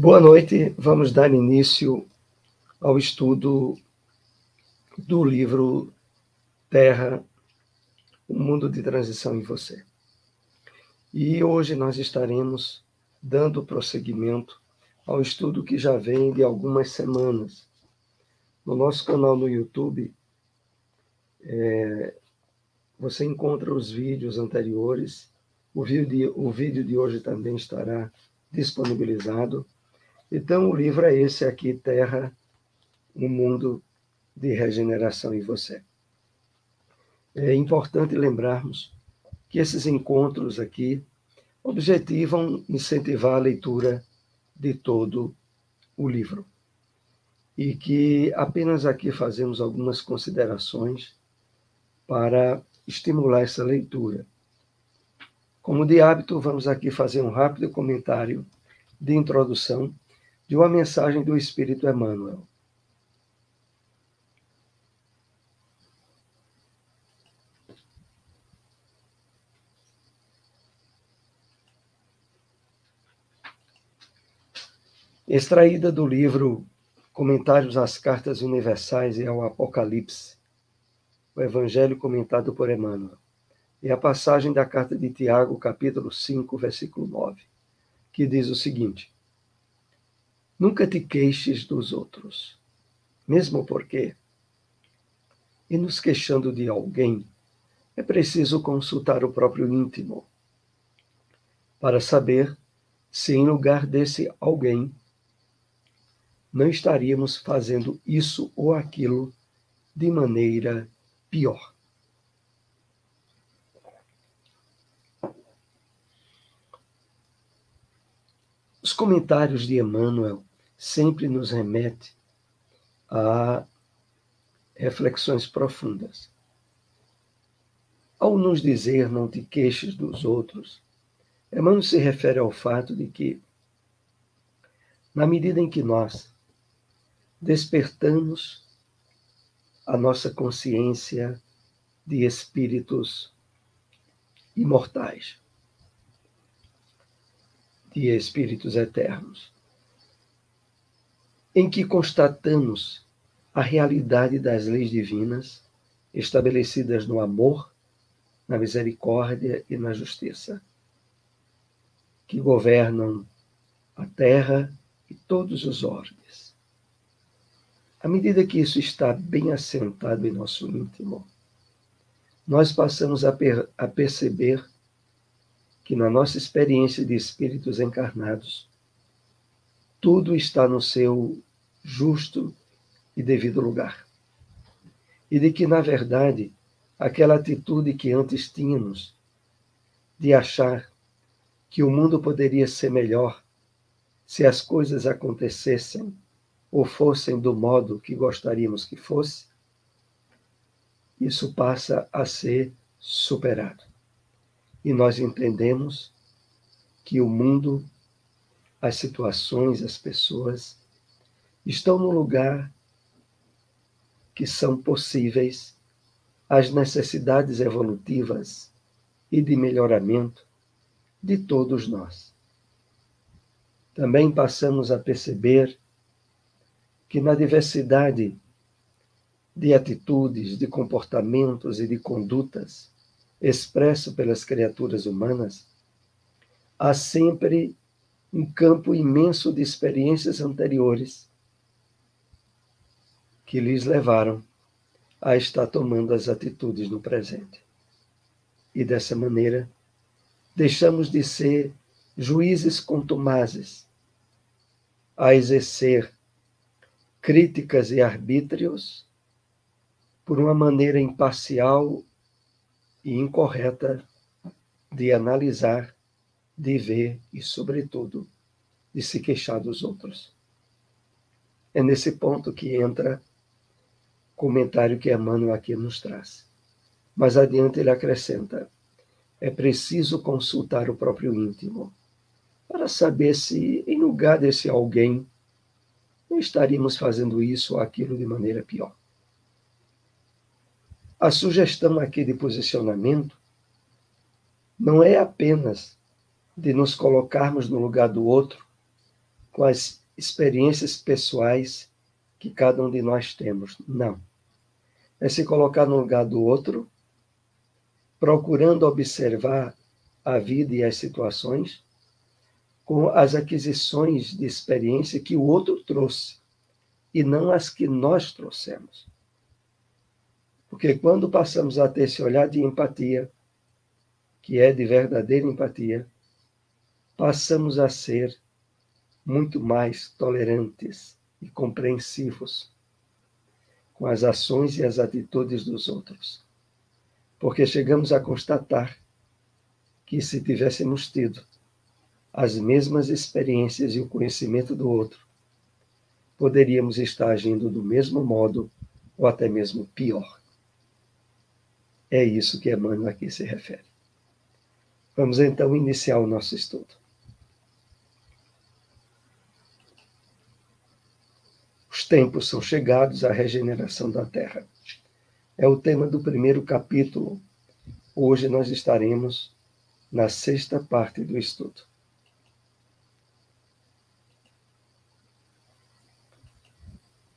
Boa noite, vamos dar início ao estudo do livro Terra, o Mundo de Transição em Você. E hoje nós estaremos dando prosseguimento ao estudo que já vem de algumas semanas. No nosso canal no YouTube, você encontra os vídeos anteriores, o vídeo de hoje também estará disponibilizado. Então, o livro é esse aqui, Terra, um Mundo de Regeneração em Você. É importante lembrarmos que esses encontros aqui objetivam incentivar a leitura de todo o livro e que apenas aqui fazemos algumas considerações para estimular essa leitura. Como de hábito, vamos aqui fazer um rápido comentário de introdução de uma mensagem do Espírito Emmanuel. Extraída do livro Comentários às Cartas Universais e ao Apocalipse, o Evangelho comentado por Emmanuel, e a passagem da carta de Tiago, capítulo 5, versículo 9, que diz o seguinte: Nunca te queixes dos outros, mesmo porque, e nos queixando de alguém, é preciso consultar o próprio íntimo, para saber se em lugar desse alguém não estaríamos fazendo isso ou aquilo de maneira pior. Os comentários de Emmanuel sempre nos remetem a reflexões profundas. Ao nos dizer não te queixes dos outros, Emmanuel se refere ao fato de que, na medida em que nós despertamos a nossa consciência de espíritos imortais, de espíritos eternos, em que constatamos a realidade das leis divinas estabelecidas no amor, na misericórdia e na justiça, que governam a terra e todos os orbes. À medida que isso está bem assentado em nosso íntimo, nós passamos a perceber que na nossa experiência de espíritos encarnados, tudo está no seu justo e devido lugar. E de que, na verdade, aquela atitude que antes tínhamos de achar que o mundo poderia ser melhor se as coisas acontecessem ou fossem do modo que gostaríamos que fosse, isso passa a ser superado. E nós entendemos que o mundo, as situações, as pessoas, estão no lugar que são possíveis às necessidades evolutivas e de melhoramento de todos nós. Também passamos a perceber que na diversidade de atitudes, de comportamentos e de condutas expresso pelas criaturas humanas, há sempre um campo imenso de experiências anteriores que lhes levaram a estar tomando as atitudes no presente. E dessa maneira, deixamos de ser juízes contumazes a exercer críticas e arbítrios por uma maneira imparcial e incorreta de analisar, de ver e, sobretudo, de se queixar dos outros. É nesse ponto que entra o comentário que Emmanuel aqui nos traz. Mais adiante ele acrescenta: é preciso consultar o próprio íntimo para saber se, em lugar desse alguém, não estaríamos fazendo isso ou aquilo de maneira pior. A sugestão aqui de posicionamento não é apenas de nos colocarmos no lugar do outro com as experiências pessoais que cada um de nós temos. Não. É se colocar no lugar do outro, procurando observar a vida e as situações com as aquisições de experiência que o outro trouxe e não as que nós trouxemos. Porque quando passamos a ter esse olhar de empatia, que é de verdadeira empatia, passamos a ser muito mais tolerantes e compreensivos com as ações e as atitudes dos outros. Porque chegamos a constatar que se tivéssemos tido as mesmas experiências e o conhecimento do outro, poderíamos estar agindo do mesmo modo ou até mesmo pior. É isso que Emmanuel aqui se refere. Vamos então iniciar o nosso estudo. Os tempos são chegados à regeneração da Terra. É o tema do primeiro capítulo. Hoje nós estaremos na sexta parte do estudo.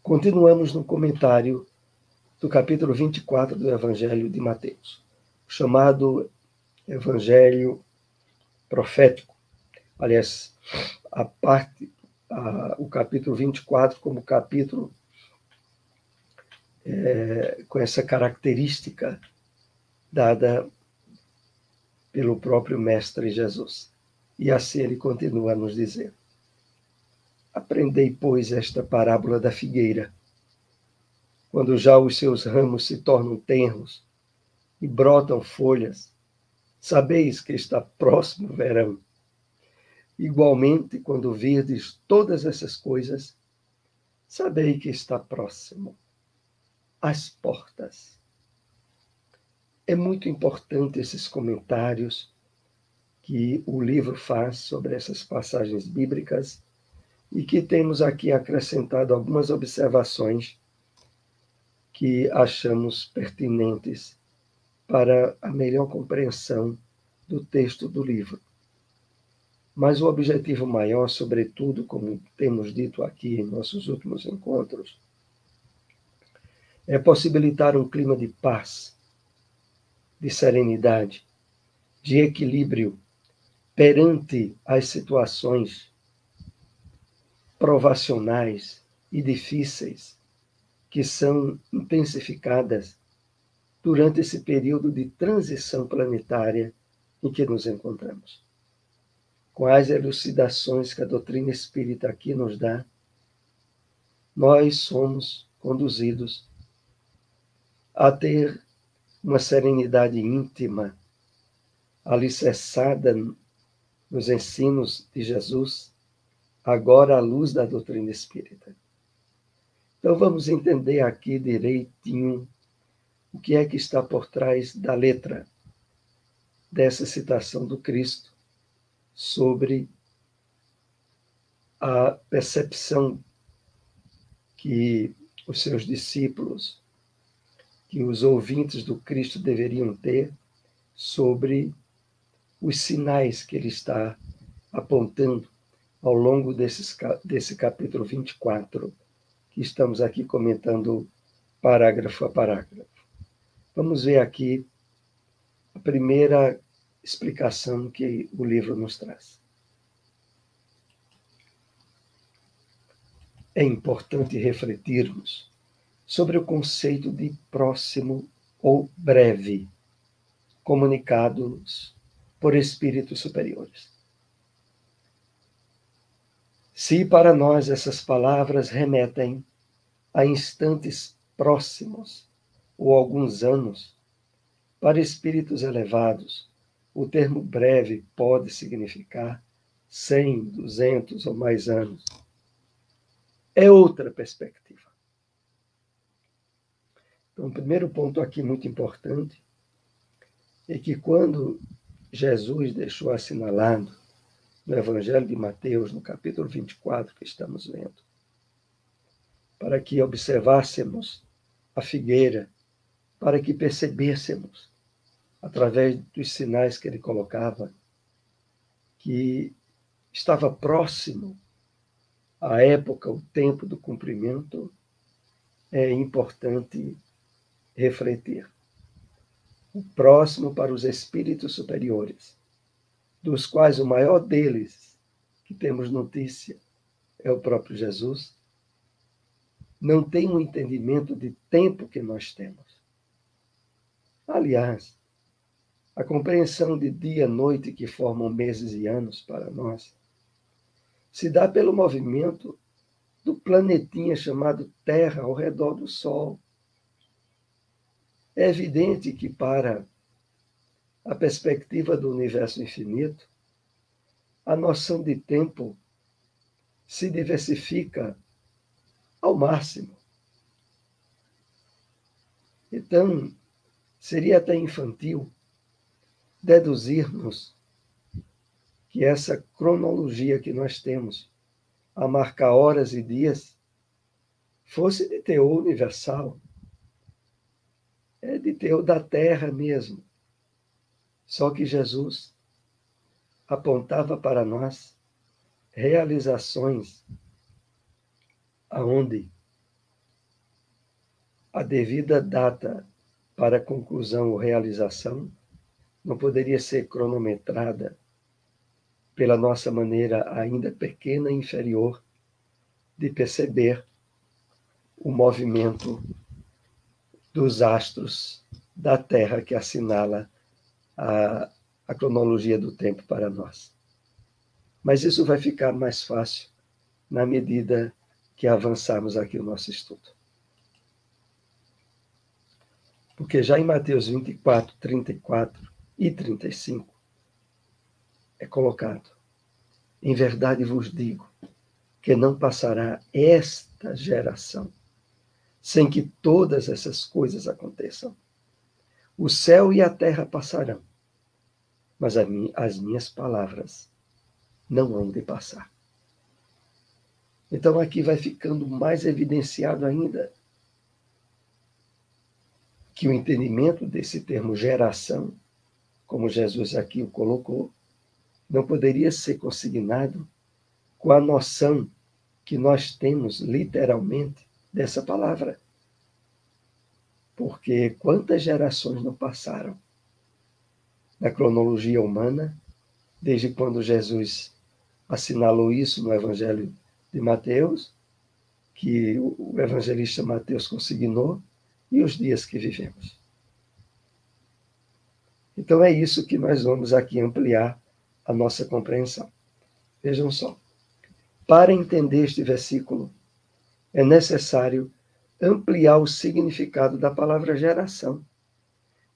Continuamos no comentário do capítulo 24 do Evangelho de Mateus, chamado Evangelho Profético. Aliás, o capítulo 24 como capítulo com essa característica dada pelo próprio Mestre Jesus. E assim ele continua a nos dizer: aprendei, pois, esta parábola da figueira. Quando já os seus ramos se tornam tenros e brotam folhas, sabeis que está próximo o verão. Igualmente, quando virdes todas essas coisas, sabei que está próximo às portas. É muito importante esses comentários que o livro faz sobre essas passagens bíblicas e que temos aqui acrescentado algumas observações que achamos pertinentes para a melhor compreensão do texto do livro. Mas o objetivo maior, sobretudo, como temos dito aqui em nossos últimos encontros, é possibilitar um clima de paz, de serenidade, de equilíbrio perante as situações provacionais e difíceis que são intensificadas durante esse período de transição planetária em que nos encontramos. Com as elucidações que a doutrina espírita aqui nos dá, nós somos conduzidos a ter uma serenidade íntima, alicerçada nos ensinos de Jesus, agora à luz da doutrina espírita. Então vamos entender aqui direitinho o que é que está por trás da letra dessa citação do Cristo sobre a percepção que os seus discípulos, que os ouvintes do Cristo deveriam ter sobre os sinais que ele está apontando ao longo desse capítulo 24, que estamos aqui comentando parágrafo a parágrafo. Vamos ver aqui a primeira explicação que o livro nos traz. É importante refletirmos sobre o conceito de próximo ou breve, comunicados por espíritos superiores. Se para nós essas palavras remetem a instantes próximos ou alguns anos, para espíritos elevados, o termo breve pode significar 100, 200 ou mais anos. É outra perspectiva. Então, o primeiro ponto aqui muito importante é que quando Jesus deixou assinalado no Evangelho de Mateus, no capítulo 24 que estamos lendo, para que observássemos a figueira, para que percebêssemos, através dos sinais que ele colocava, que estava próximo a época, o tempo do cumprimento, é importante refletir. O próximo para os espíritos superiores, dos quais o maior deles, que temos notícia, é o próprio Jesus, não tem um entendimento de tempo que nós temos. Aliás, a compreensão de dia e noite que formam meses e anos para nós se dá pelo movimento do planetinha chamado Terra ao redor do Sol. É evidente que, para a perspectiva do universo infinito, a noção de tempo se diversifica ao máximo. Então, seria até infantil deduzirmos que essa cronologia que nós temos a marcar horas e dias fosse de teor universal, é de teor da Terra mesmo. Só que Jesus apontava para nós realizações aonde a devida data para conclusão ou realização não poderia ser cronometrada pela nossa maneira ainda pequena e inferior de perceber o movimento dos astros da Terra que assinala a cronologia do tempo para nós. Mas isso vai ficar mais fácil na medida que avançarmos aqui o nosso estudo. Porque já em Mateus 24, 34 e 35 é colocado: em verdade vos digo que não passará esta geração sem que todas essas coisas aconteçam. O céu e a terra passarão, mas as minhas palavras não hão de passar. Então aqui vai ficando mais evidenciado ainda que o entendimento desse termo geração, como Jesus aqui o colocou, não poderia ser consignado com a noção que nós temos literalmente dessa palavra. Porque quantas gerações não passaram na cronologia humana, desde quando Jesus assinalou isso no Evangelho de Mateus, que o evangelista Mateus consignou, e os dias que vivemos. Então é isso que nós vamos aqui ampliar a nossa compreensão. Vejam só. Para entender este versículo, é necessário ampliar o significado da palavra geração,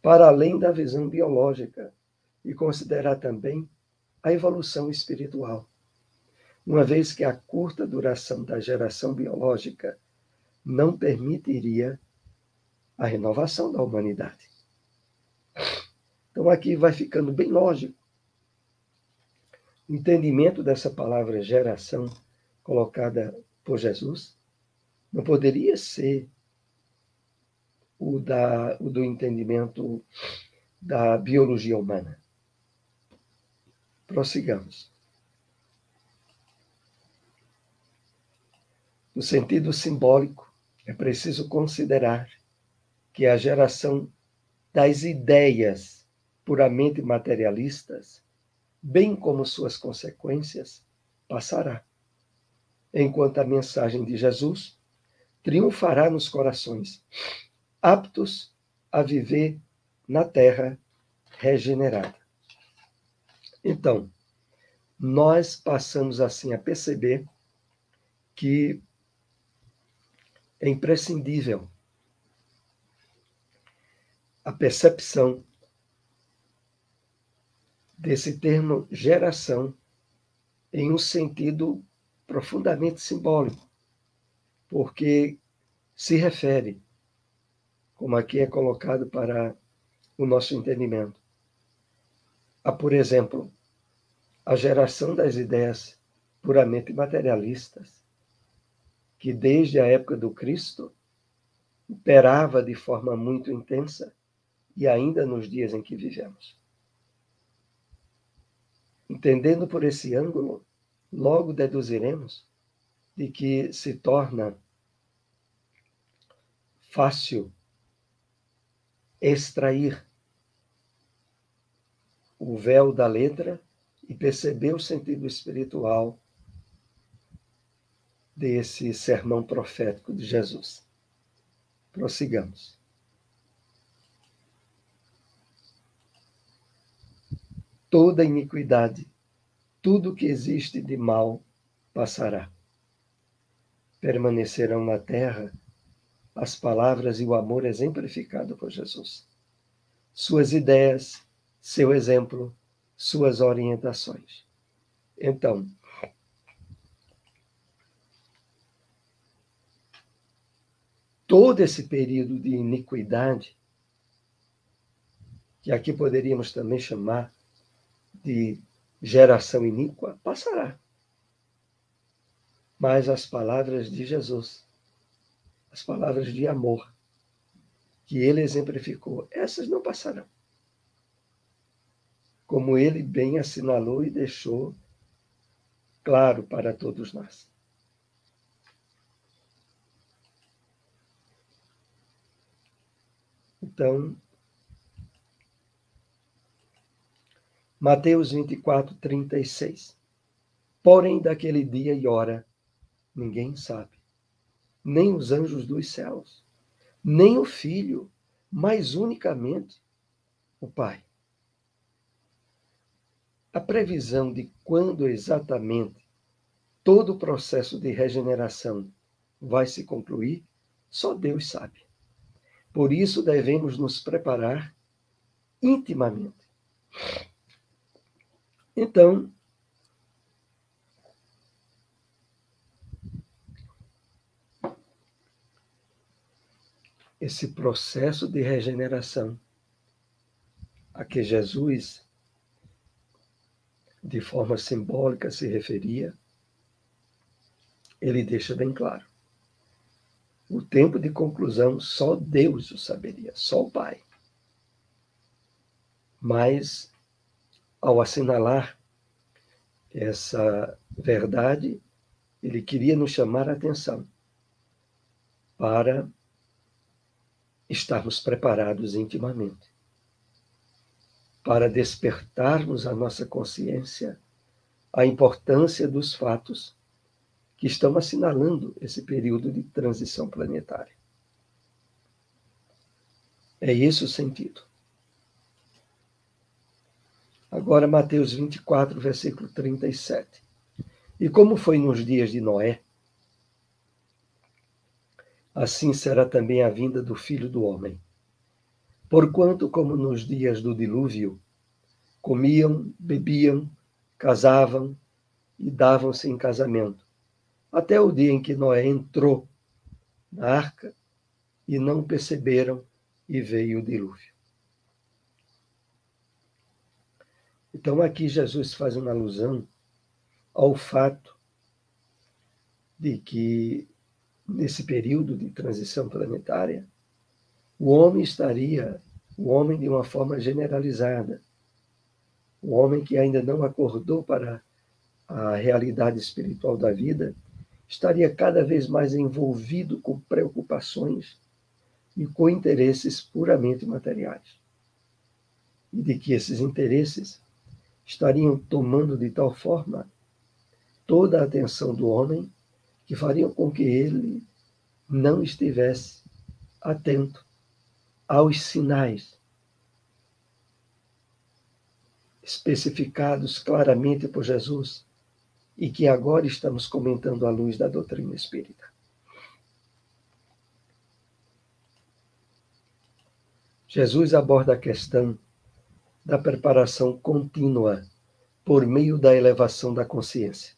para além da visão biológica, e considerar também a evolução espiritual, uma vez que a curta duração da geração biológica não permitiria a renovação da humanidade. Então aqui vai ficando bem lógico. O entendimento dessa palavra geração colocada por Jesus não poderia ser o do entendimento da biologia humana. Prossigamos. No sentido simbólico, é preciso considerar que a geração das ideias puramente materialistas, bem como suas consequências, passará, enquanto a mensagem de Jesus triunfará nos corações aptos a viver na terra regenerada. Então, nós passamos assim a perceber que é imprescindível a percepção desse termo geração em um sentido profundamente simbólico, porque se refere, como aqui é colocado para o nosso entendimento, a, por exemplo, a geração das ideias puramente materialistas, que desde a época do Cristo imperava de forma muito intensa e ainda nos dias em que vivemos. Entendendo por esse ângulo, logo deduziremos de que se torna fácil extrair o véu da letra e perceber o sentido espiritual desse sermão profético de Jesus. Prossigamos. Toda iniquidade, tudo que existe de mal, passará. Permanecerão na terra as palavras e o amor exemplificado por Jesus. Suas ideias, seu exemplo, suas orientações. Então, todo esse período de iniquidade, que aqui poderíamos também chamar de geração iníqua, passará. Mas as palavras de Jesus, as palavras de amor que ele exemplificou, essas não passarão. Como ele bem assinalou e deixou claro para todos nós. Então, Mateus 24, 36. Porém, daquele dia e hora, ninguém sabe, nem os anjos dos céus, nem o Filho, mas unicamente o Pai. A previsão de quando exatamente todo o processo de regeneração vai se concluir, só Deus sabe. Por isso devemos nos preparar intimamente. Então, esse processo de regeneração a que Jesus, de forma simbólica, se referia, ele deixa bem claro. O tempo de conclusão só Deus o saberia, só o Pai. Mas, ao assinalar essa verdade, ele queria nos chamar a atenção para estarmos preparados intimamente, para despertarmos a nossa consciência a importância dos fatos que estão assinalando esse período de transição planetária. É esse o sentido. Agora, Mateus 24, versículo 37. E como foi nos dias de Noé, assim será também a vinda do Filho do Homem. Porquanto, como nos dias do dilúvio, comiam, bebiam, casavam e davam-se em casamento, até o dia em que Noé entrou na arca e não perceberam e veio o dilúvio. Então aqui Jesus faz uma alusão ao fato de que nesse período de transição planetária, o homem de uma forma generalizada, o homem que ainda não acordou para a realidade espiritual da vida, estaria cada vez mais envolvido com preocupações e com interesses puramente materiais. E de que esses interesses estariam tomando de tal forma toda a atenção do homem que fariam com que ele não estivesse atento aos sinais especificados claramente por Jesus e que agora estamos comentando à luz da doutrina espírita. Jesus aborda a questão da preparação contínua por meio da elevação da consciência,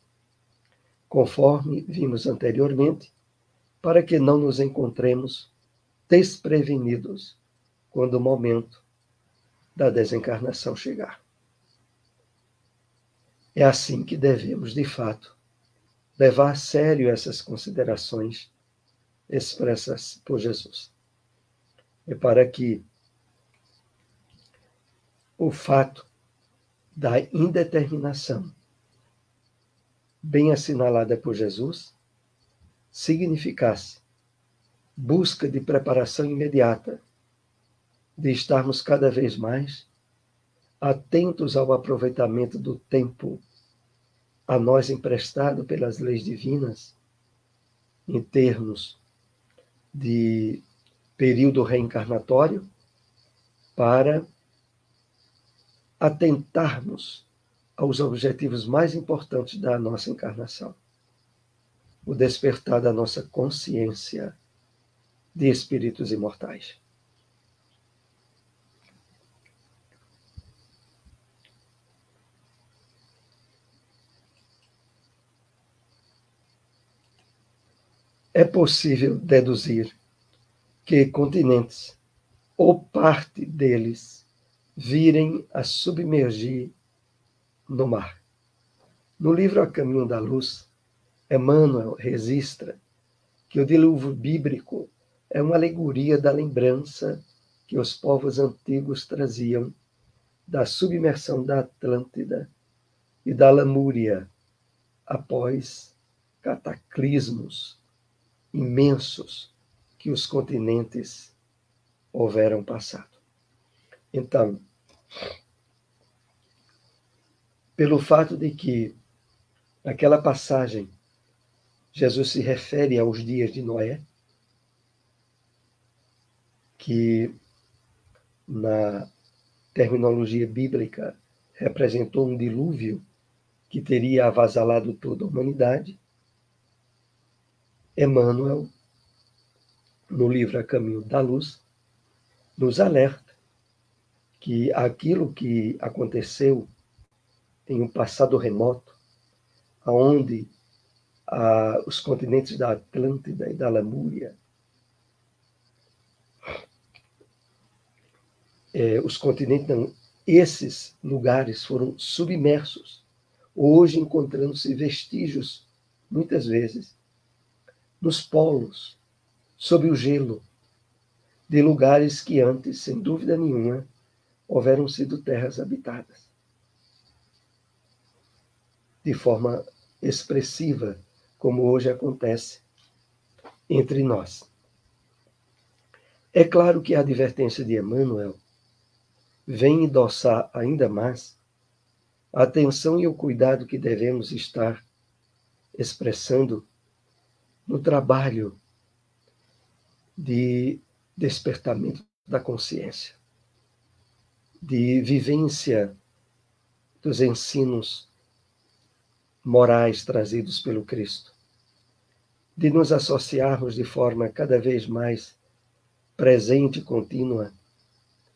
conforme vimos anteriormente, para que não nos encontremos desprevenidos quando o momento da desencarnação chegar. É assim que devemos, de fato, levar a sério essas considerações expressas por Jesus. É para que o fato da indeterminação, bem assinalada por Jesus, significasse busca de preparação imediata, de estarmos cada vez mais atentos ao aproveitamento do tempo a nós emprestado pelas leis divinas, em termos de período reencarnatório, para atentarmos aos objetivos mais importantes da nossa encarnação: o despertar da nossa consciência de espíritos imortais. É possível deduzir que continentes, ou parte deles, virem a submergir no mar. No livro A Caminho da Luz, Emmanuel registra que o dilúvio bíblico é uma alegoria da lembrança que os povos antigos traziam da submersão da Atlântida e da Lamúria após cataclismos imensos que os continentes houveram passado. Então, pelo fato de que naquela passagem Jesus se refere aos dias de Noé, que na terminologia bíblica representou um dilúvio que teria avasalado toda a humanidade, Emmanuel, no livro A Caminho da Luz, nos alerta que aquilo que aconteceu em um passado remoto, onde os continentes da Atlântida e da Lamúria, esses lugares foram submersos, hoje encontrando-se vestígios, muitas vezes, nos polos, sob o gelo, de lugares que antes, sem dúvida nenhuma, houveram sido terras habitadas. De forma expressiva, como hoje acontece entre nós. É claro que a advertência de Emmanuel vem endossar ainda mais a atenção e o cuidado que devemos estar expressando no trabalho de despertamento da consciência, de vivência dos ensinos morais trazidos pelo Cristo, de nos associarmos de forma cada vez mais presente e contínua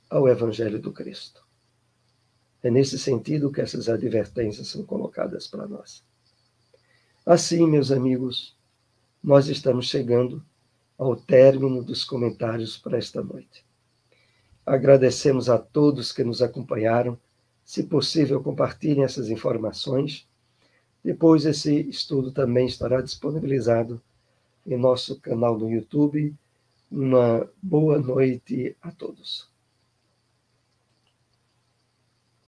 ao Evangelho do Cristo. É nesse sentido que essas advertências são colocadas para nós. Assim, meus amigos, nós estamos chegando ao término dos comentários para esta noite. Agradecemos a todos que nos acompanharam. Se possível, compartilhem essas informações. Depois, esse estudo também estará disponibilizado em nosso canal no YouTube. Uma boa noite a todos.